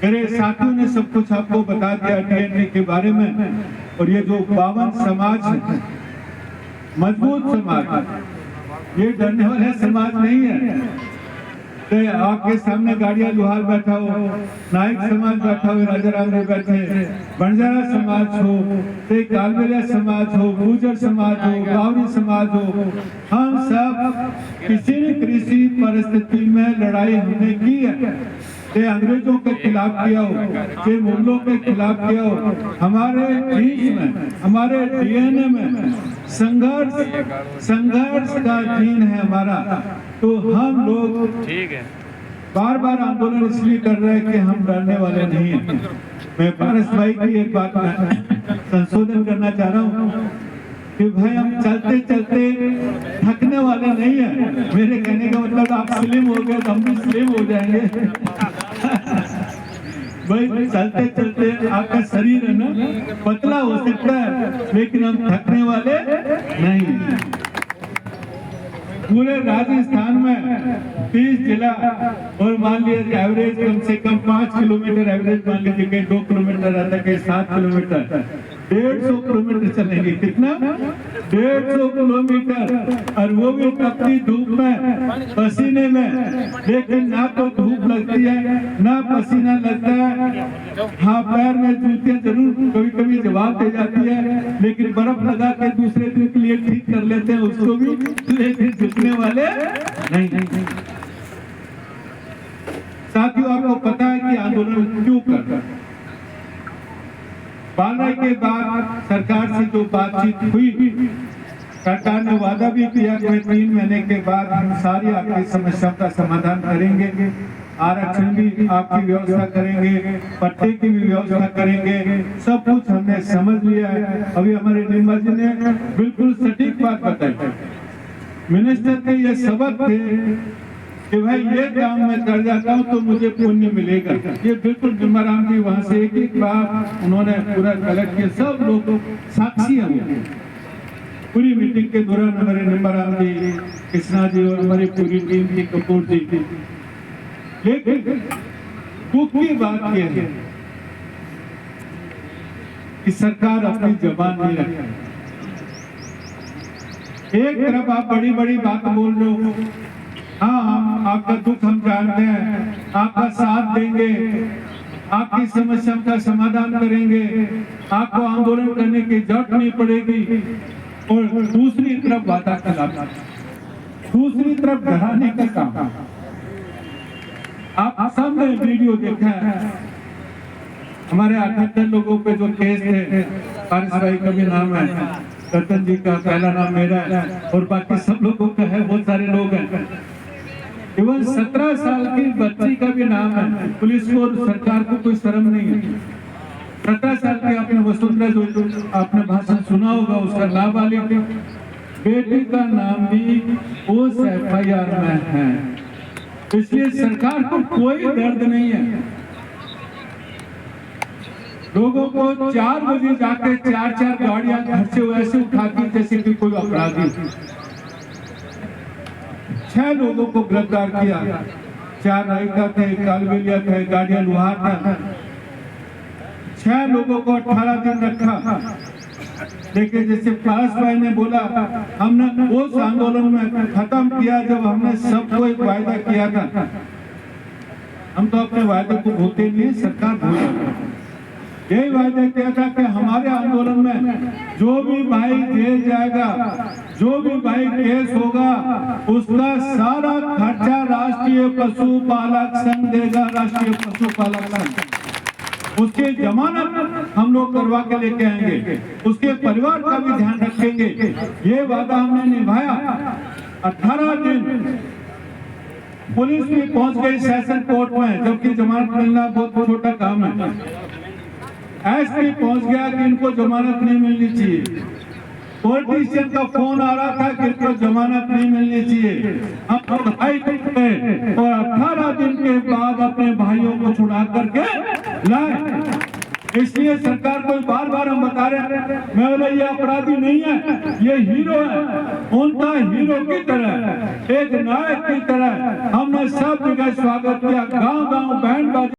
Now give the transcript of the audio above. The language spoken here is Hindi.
मेरे साथियों ने सब कुछ आपको बता दिया डीएनए के बारे में। और ये जो 52 समाज है, मजबूत समाज, ये डरने वाले समाज नहीं है। तो आपके सामने गाड़िया लोहार बैठा हो, नायक समाज बैठा हो, राजा राम जी बैठे, बंजारा समाज हो, कालबेलिया समाज हो, गुर्जर समाज हो, गावरी समाज हो, हम सब किसी न किसी परिस्थिति में लड़ाई हमने की है। चाहे अंग्रेजों के खिलाफ किया हो, चाहे मुगलों के खिलाफ किया हो, हमारे बीच में, हमारे डीएनए में संघर्ष का जीन है हमारा। तो हम लोग बार बार आंदोलन इसलिए कर रहे हैं कि हम डरने वाले नहीं हैं। मैं पारस भाई की एक बात में संशोधन करना चाह रहा हूँ कि भाई हम चलते चलते थकने वाले नहीं है। मेरे कहने का मतलब आप स्लिम हो गए तो हम भी स्लिम हो जाएंगे। भाई चलते चलते आपका शरीर है ना पतला हो सकता है, लेकिन हम थकने वाले नहीं। पूरे राजस्थान में 30 जिला और मान लीजिए एवरेज कम से कम 5 किलोमीटर एवरेज मान लीजिए कि 2 किलोमीटर रहता है, कि 7 किलोमीटर, 150 किलोमीटर चलेंगे। कितना? 150 किलोमीटर, और वो भी तपती धूप में, पसीने में। लेकिन ना तो धूप लगती है ना पसीना लगता है। हाँ, पैर में जूतियां जरूर कभी कभी जवाब दे जाती है, लेकिन बर्फ लगा के दूसरे दिन के लिए ठीक कर लेते हैं उसको भी, लेकिन झुकने वाले नहीं। साथियों, आपको पता है कि आंदोलन क्यों कर रहे हैं? 12 के बाद सरकार से जो बातचीत हुई, सरकार ने वादा भी किया कि 3 महीने के बाद हम सारी आपकी समस्याओं का समाधान करेंगे, आरक्षण भी आपकी व्यवस्था करेंगे, पट्टे की भी व्यवस्था करेंगे। सब कुछ हमने समझ लिया है। अभी हमारे निर्मल जी ने बिल्कुल सटीक बात बताई। मिनिस्टर के ये सबक थे कि भाई ये काम मैं कर जाता हूँ तो मुझे पुण्य मिलेगा। ये बिल्कुल निर्मराम जी वहां से एक बार उन्होंने पूरा कलेक्ट किया, सब लोग साक्षी हैं। पूरी मीटिंग के दौरान हमारे निर्मराम जी, कृष्णा जी और हमारी पूरी टीम की, कपूर जी थी। लेकिन दुख की बात यह है कि सरकार अपनी जबान नहीं रखती। एक तरफ आप बड़ी बड़ी बात बोल रहे हो, हाँ आपका दुख हम जानते हैं, आपका साथ देंगे, आपकी समस्या का समाधान करेंगे, आपको आंदोलन करने की जरूरत नहीं पड़ेगी। और दूसरी तरफ वादा खिलाफ, दूसरी तरफ डराने का काम। आप सबने वीडियो देखा है, हमारे 78 लोगों पे जो केस थे, पारस भाई का भी नाम है, रतन जी का पहला नाम मेरा है, और बाकी सब लोगों का है, बहुत सारे लोग हैं। इवन 17 साल की बच्ची का भी नाम है। पुलिस को और सरकार को कोई शर्म नहीं है। 17 साल की आपने वसुंधरा जो आपने भाषण सुना होगा, उसका नाबालिग बेटी का नाम भी उस FIR में है। इसलिए सरकार को कोई दर्द नहीं है। लोगों को 4 बजे जाके 4-4 गाड़ियां घर से वैसे उठाती जैसे कि कोई अपराधी। 6 लोगों को गिरफ्तार किया, 4 नायिका थे, कालबेलिया थे, गाड़िया लोहार था। 6 लोगों को 18 दिन रखा। लेकिन जैसे पारस भाई ने बोला, हमने उस आंदोलन में खत्म किया जब हमने सबको एक वायदा किया था। हम तो अपने वायदे को भूलते नहीं, सरकार भूल जाती है। यही वायदा किया था कि हमारे आंदोलन में जो भी भाई जेल जाएगा, जो भी भाई केस होगा, उसका सारा खर्चा राष्ट्रीय पशुपालक संघ देगा। राष्ट्रीय पशुपालक संघ उसकी जमानत हम लोग करवा के लेके आएंगे, उसके परिवार का भी ध्यान रखेंगे। ये वादा हमने निभाया। 18 दिन पुलिस भी पहुंच गई सेशन कोर्ट में, जबकि जमानत मिलना बहुत छोटा काम है। SP पहुंच गया कि इनको जमानत नहीं मिलनी चाहिए। पॉलिटिशियन का फोन आ रहा था कि इनको जमानत नहीं मिलनी चाहिए। हम भाई और 18 दिन के बाद अपने भाइयों को छुड़ा करके लाए। इसलिए सरकार को बार बार हम बता कारण मैं बोला ये अपराधी नहीं है, ये हीरो है। उनका हीरो की तरह, एक नायक की तरह हमने सब जगह स्वागत किया। गांव गांव बैंड बाजे